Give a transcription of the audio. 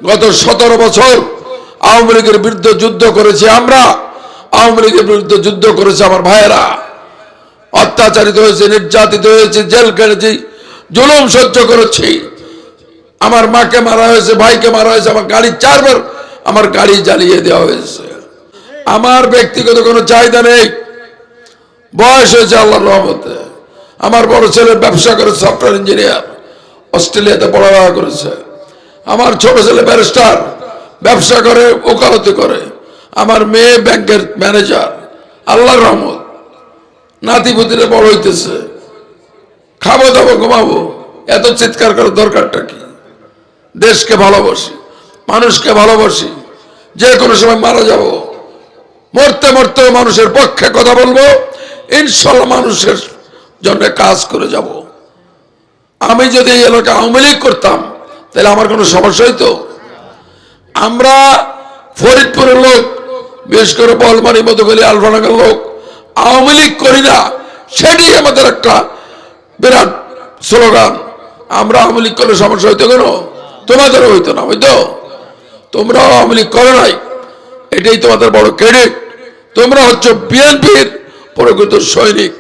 গত 17 বছর আওয়ামী লীগের বিরুদ্ধে যুদ্ধ করেছি আমরা, আওয়ামী লীগের বিরুদ্ধে যুদ্ধ করেছে আমার ভাইয়েরা। অত্যাচারিত হয়েছে, নির্যাতিত হয়েছে, জেল কেটেছি, জুলুম সহ্য করেছি। আমার মাকে মারা হয়েছে, ভাইকে মারা হয়েছে, আমার গাড়ি 4 বার আমার গাড়ি জ্বালিয়ে দেওয়া হয়েছে। আমার ব্যক্তিগত কোনো চাহিদা নেই, বয়স হয়েছে আল্লাহর রহমতে। আমার বড় ছেলে ব্যবসা করে, সফটওয়্যার ইঞ্জিনিয়ার, অস্ট্রেলিয়াতে পড়ালেখা করেছে। আমার ছোট ছেলে ব্যারিস্টার, ব্যবসা করে, ওকালতি করে। আমার মেয়ে ব্যাংকের ম্যানেজার, আল্লাহর রহমত। নাতিপুতিরে বড় হইতেছে, খাবো দাবো ঘুমাবো, এত চিৎকার করার দরকারটা কি? দেশকে ভালোবাসি, মানুষকে ভালোবাসি, যে কোনো সময় মারা যাব, মরতে মরতে মানুষের পক্ষে কথা বলবো, ইনশাল্লাহ মানুষের জন্য কাজ করে যাব। আমি যদি এই এলাকা আওয়ামী লীগ করতাম তাহলে আমার কোনো সমস্যা হইতো? আমরা ফরিদপুরের লোক, বিশেষ করে বলমারি, মধুখালী, আলফানগর লোক আওয়ামী লীগ করি না, সেটাই আমাদের একটা বিরাট স্লোগান। আমরা আওয়ামী লীগ করলে সমস্যা হইতো কেন? তোমাদেরও হইতো না, হইতো? তোমরা আওয়ামী লীগ করো নাই, এটাই তোমাদের বড় ক্রেডিট। তোমরা হচ্ছে বিএনপির প্রকৃত সৈনিক।